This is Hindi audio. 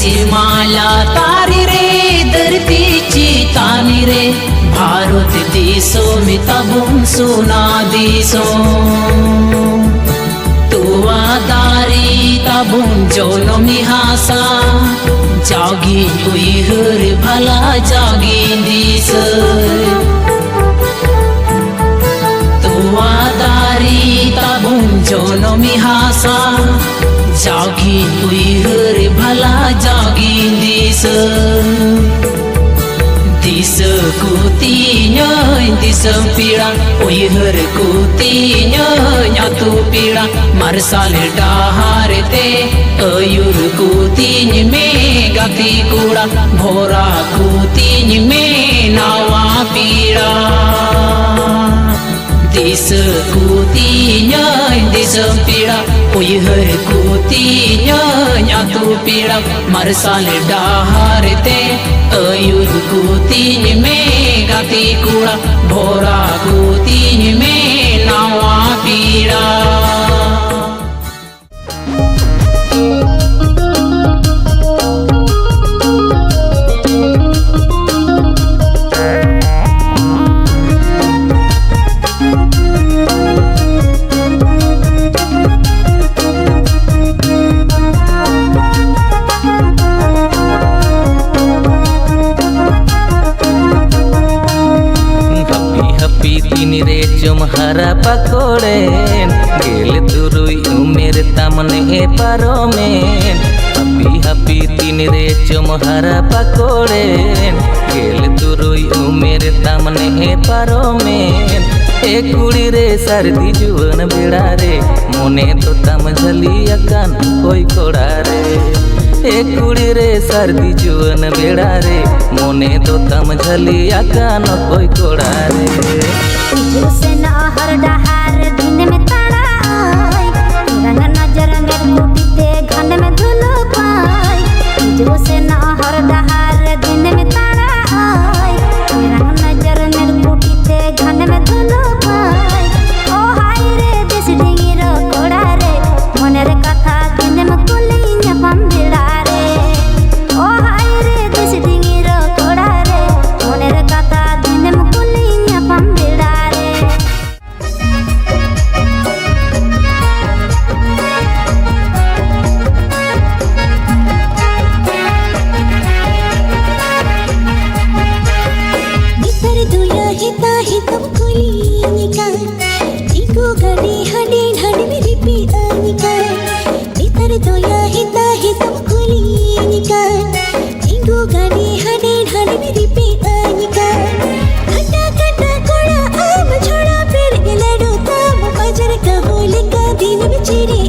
सीमाला तारी रे धरतीची तानी रे भारत देशो में तबुन सोना देशो तुआ दारी तबुन जोनो मिहासा जागी हुई हर भला जागी दिस तुआ दारी तबुन जोनो मिहासा जागी हुई हर भला जागी दिस दिस कुतिnya दिस पीड़ा हुई हर कुतिnya nyatu पीड़ा मरसाल डहार ते अयुर कुतिnya में गति कूड़ा भोरा कुतिnya में नावा पीड़ा दिस कुतिnya दिस पीड़ा हुई हर कुतिnya nyatu पीड़ा मरसाल डहार ते अयुर कुतिnya में गति कूड़ा भोरा कुतिnya में नावा पीड़ा हरा पकोड़े गेल तुरुई उमेर तमने ए पारो में हपी हपी तीन रे चम हरा पकोड़े गेल तुरुई उमेर तमने ए पारो में ए कुड़ी रे सर्दी जुवन बेड़ा रे मोने तो तम झली अकान कोई कोड़ा रे ए कुड़ी रे सर्दी जुवन बेड़ा रे मोने तो तम झली अकान कोई कोड़ा रे हर डहार दिन में ताड़ा रंग नजर में कुटीते घन में धुलो पाई जो से ना हर डहार दिन में ताड़ा रंग नजर में कुटीते घन में धुलो पाई ओ हाय रे दिस डिंगी रो कोड़ा रे मन रे कथा दिन में कुली न्यापम बिड़ा रे ओ हाय रे दिस डिंगी रो कोड़ा रे मन रे कथा दिन में कुली न्यापम बिड़ा रे चिड़ी